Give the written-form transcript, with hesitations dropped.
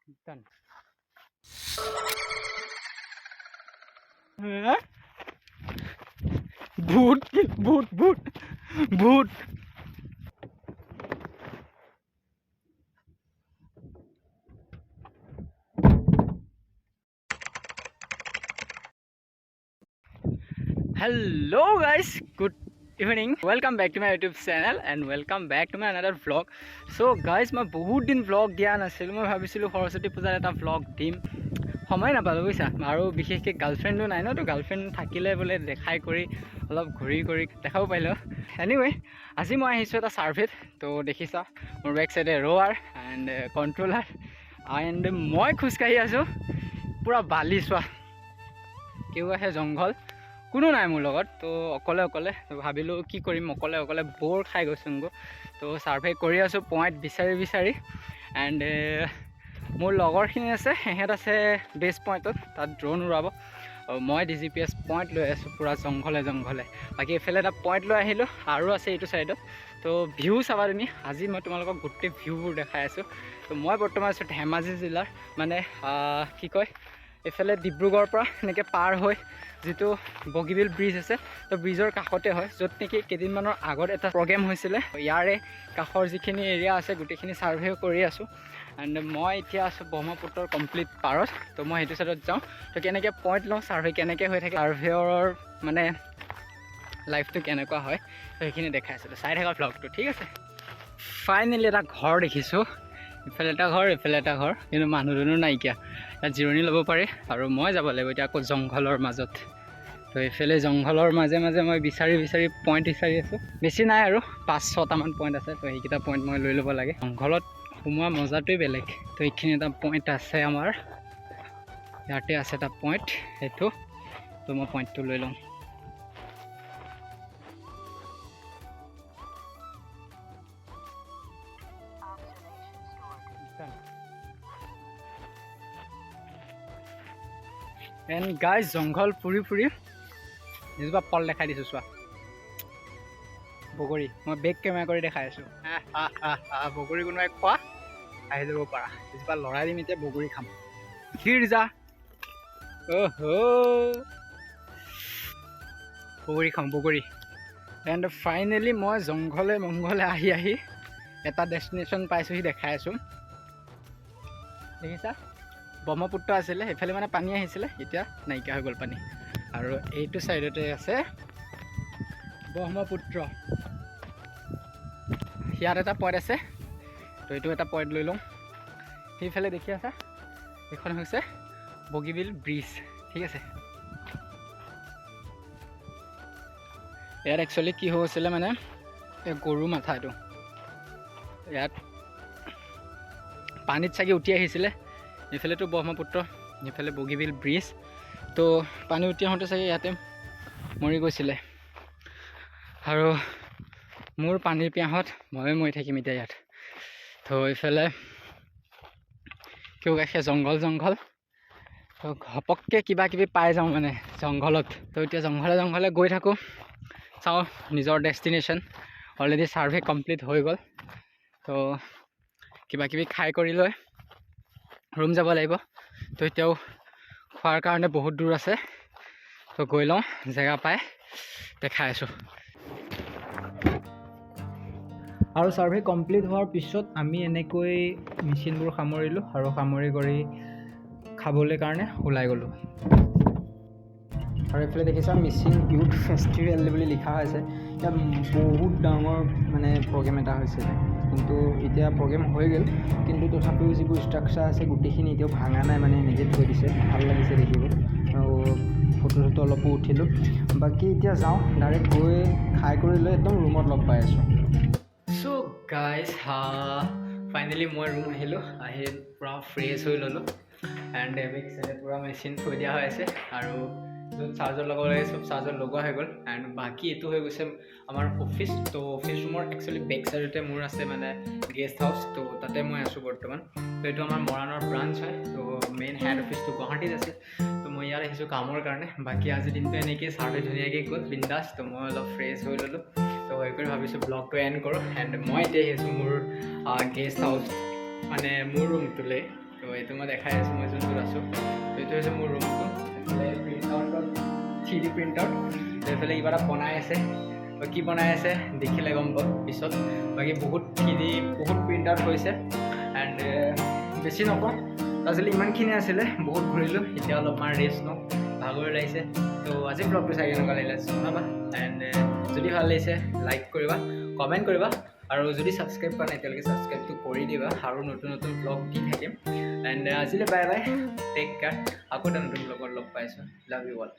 Done. ভূত ভূত ভূত ভূত Hello guys, good evening. Welcome back to my YouTube channel and welcome back to my another vlog. So guys, মই বহুত দিন vlog দিয়া নাছিল. মই ভাবিছিলোঁ সৰস্বতী পূজাৰ এটা vlog দিম, সময় নাপালোঁ বুজিছা। আৰু বিশেষকৈ গাৰ্লফ্ৰেণ্ডো নাই ন, তো গাৰ্লফ্ৰেণ্ড থাকিলে বোলে দেখাই কৰি অলপ ঘূৰি কৰি দেখাব পাৰিলোঁ। এনিৱে আজি মই আহিছোঁ এটা ছাৰ্ভেত। তো দেখিছা মোৰ বেক চাইডে ৰ'ৱাৰ এণ্ড কণ্ট্ৰলাৰ এণ্ড মই খোজকাঢ়ি আছোঁ পূৰা বালি চোৱা, কেউ আহে জংঘল, কোনো নাই মোৰ লগত। তো অকলে অকলে ভাবিলোঁ কি কৰিম, অকলে অকলে বৰ খাই গৈছোঁগৈ। তো ছাৰ্ভে কৰি আছোঁ পইণ্ট বিচাৰি বিচাৰি এণ্ড মোৰ লগৰখিনি আছে, সিহঁত আছে বেষ্ট পইণ্টত, তাত ড্ৰ'ন উৰাব। মই DGPS পইণ্ট লৈ আছোঁ পূৰা জংঘলে জংঘলে। বাকী এইফালে এটা পইণ্ট লৈ আহিলোঁ আৰু আছে এইটো ছাইডত। তো ভিউ চাবা তুমি, আজি মই তোমালোকক গোটেই ভিউবোৰ দেখাই আছোঁ। তো মই বৰ্তমান আছোঁ ধেমাজি জিলাৰ, মানে কি কয় এইফালে ডিব্ৰুগড়ৰ পৰা এনেকৈ পাৰ হৈ যিটো বগীবিল ব্ৰিজ আছে, তো ব্ৰিজৰ কাষতে হয়, য'ত নেকি কেইদিনমানৰ আগত এটা প্ৰগ্ৰেম হৈছিলে। ইয়াৰে কাষৰ যিখিনি এৰিয়া আছে গোটেইখিনি ছাৰ্ভে কৰি আছোঁ এণ্ড মই এতিয়া আছোঁ ব্ৰহ্মপুত্ৰৰ কমপ্লিট পাৰত। তো মই সেইটো ছাইডত যাওঁ, তো কেনেকৈ পইণ্ট লওঁ, ছাৰ্ভে কেনেকৈ হৈ থাকে, ছাৰ্ভেয়ৰৰ মানে লাইফটো কেনেকুৱা হয়, তো সেইখিনি দেখাই আছোঁ। তো চাই থকা ভ্লগটো, ঠিক আছে। ফাইনেলি এটা ঘৰ দেখিছোঁ, ইফালে এটা ঘৰ ইফালে এটা ঘৰ, কিন্তু মানুহ দুনুহ নাইকিয়া। ইয়াত জিৰণি ল'ব পাৰি আৰু মই যাব লাগিব এতিয়া আকৌ জংঘলৰ মাজত। তো এইফালে জংঘলৰ মাজে মাজে মই বিচাৰি বিচাৰি পইণ্ট বিচাৰি আছোঁ। বেছি নাই আৰু 5-6টামান পইণ্ট আছে, তো সেইকেইটা পইণ্ট মই লৈ ল'ব লাগে। জংঘলত সোমোৱা মজাটোৱেই বেলেগ। তো এইখিনি এটা পইণ্ট আছে আমাৰ, ইয়াতে আছে এটা পইণ্ট, সেইটো। তো মই পইণ্টটো লৈ লওঁ। এণ্ড গাইজ জংঘল ফুৰি ফুৰি এজোপা ফল দেখাই দিছোঁ চোৱা, বগৰী। মই বেক কেমেৰা কৰি দেখাই আছোঁ। বগৰী কোনোবাই খোৱা, আহি যাব পাৰা। এজোপা লৰাই দিম এতিয়া, বগৰী খাম। ক্ষীৰ যা, বগৰী খাওঁ বগৰী। এণ্ড ফাইনেলি মই জংঘলে মংঘলে আহি আহি এটা ডেষ্টিনেশ্যন পাইছোঁহি, দেখাই আছোঁ। দেখিছা, ব্ৰহ্মপুত্ৰ আছিলে, সেইফালে মানে পানী আহিছিলে, এতিয়া নাইকিয়া হৈ গ'ল পানী। আৰু এইটো ছাইডতে আছে ব্ৰহ্মপুত্ৰ। ইয়াত এটা পইণ্ট আছে, তো এইটো এটা পইণ্ট লৈ লওঁ। সেইফালে দেখি আছা, এইখন হৈছে বগীবিল ব্ৰিজ, ঠিক আছে। ইয়াত একচুৱেলি কি হৈছিলে মানে, এই গৰু মাথা এইটো ইয়াত পানীত চাগে উঠি আহিছিলে। এইফালেতো ব্ৰহ্মপুত্ৰ, এইফালে বগীবিল ব্ৰিজ। তো পানী উঠি আহোঁতে চাগে ইয়াতে মৰি গৈছিলে। আৰু মোৰ পানীৰ পিয়াহত ময়ে মৰি থাকিম এতিয়া ইয়াত। তো এইফালে কেও কাষে জংঘল জংঘল, তো ঘপককৈ কিবা কিবি পাই যাওঁ মানে জংঘলত। তো এতিয়া জংঘলে জংঘলে গৈ থাকোঁ, চাওঁ নিজৰ ডেষ্টিনেশ্যন। অলৰেডি ছাৰ্ভে কমপ্লিট হৈ গ'ল। তো কিবা কিবি খাই কৰি লৈ ৰুম যাব লাগিব। তো এতিয়াও খোৱাৰ কাৰণে বহুত দূৰ আছে, তো গৈ লওঁ, জেগা পাই দেখাই আছোঁ। আৰু ছাৰ্ভে কমপ্লিট হোৱাৰ পিছত আমি এনেকৈ মেচিনবোৰ সামৰিলোঁ আৰু সামৰি কৰি খাবলৈ কাৰণে ওলাই গ'লোঁ। আৰু এইফালে দেখিছা মিচিং ইউথ ফেষ্টিভেল বুলি লিখা হৈছে। ইয়াত বহুত ডাঙৰ মানে প্ৰগ্ৰেম এটা হৈছিলে, কিন্তু এতিয়া প্ৰগ্ৰেম হৈ গ'ল। কিন্তু তথাপিও যিবোৰ ষ্ট্ৰাকচাৰ আছে গোটেইখিনি এতিয়াও ভাঙা নাই, মানে এনেকৈ থৈ দিছে। ভাল লাগিছে দেখিব, আৰু ফটো চটো অলপো উঠিলোঁ। বাকী এতিয়া যাওঁ, ডাইৰেক্ট গৈ খাই কৰি লৈ একদম ৰুমত লগ পাই আছোঁ। চ' গাইজ ফাইনেলি মই ৰুম আহিলোঁ, আহি পূৰা ফ্ৰেছ হৈ ল'লোঁ। এণ্ড বেক চাইডে পূৰা মেচিন থৈ দিয়া হৈ আছে, আৰু য'ত চাৰ্জাৰ লগাব লাগে চব চাৰ্জাৰ লগোৱা হৈ গ'ল। এণ্ড বাকী এইটো হৈ গৈছে আমাৰ অফিচ। তো অফিচ ৰুমৰ একচুৱেলি বেক চাইডতে মোৰ আছে মানে গেষ্ট হাউচ, তো তাতে মই আছোঁ বৰ্তমান। তো এইটো আমাৰ মৰাণৰ ব্ৰাঞ্চ হয়, তো মেইন হেড অফিচটো গুৱাহাটীত আছে। তো মই ইয়াত আহিছোঁ কামৰ কাৰণে। বাকী আজিৰ দিনটো এনেকৈ ছাৰ্ভে ধুনীয়াকৈ গ'ল, বিন্দাছ। তো মই অলপ ফ্ৰেছ হৈ ল'লোঁ, তো সেই কৰি ভাবিছোঁ ব্লগটো এণ্ড কৰোঁ। এণ্ড মই এতিয়া আহিছোঁ মোৰ গেষ্ট হাউচ, মানে মোৰ ৰুমটোলৈ। তো তো এইটো মই দেখাই আছোঁ মই যোনটোত আছোঁ। এইটো হৈছে মোৰ ৰুমটো, এইফালে প্ৰিণ্ট আউটত 3D প্ৰিণ্ট আউট, এইফালে কিবা এটা বনাই আছে, কি বনাই আছে দেখিলে গম পাম পিছত। বাকী বহুত প্ৰিণ্ট আউট হৈছে এণ্ড বেছি নকওঁ আচলতে ইমানখিনি আছিলে, বহুত ঘূৰিলোঁ। এতিয়া অলপমান ৰেষ্ট লওঁ, ভাগৰ লাগিছে। তো আজি ব্লগটো চাই কেনেকুৱা লাগিলে জনাবা এণ্ড যদি ভাল লাগিছে লাইক কৰিবা, কমেণ্ট কৰিবা আৰু যদি ছাবস্ক্ৰাইব কৰা নাই এতিয়ালৈকে ছাবস্ক্ৰাইবটো কৰি দিবা আৰু নতুন নতুন ব্লগ দি থাকিম। এণ্ড আজিলৈ বাই বাই, টেক কেয়াৰ। আকৌ এটা নতুন ব্লগত লগ পাইছোঁ। Love you all.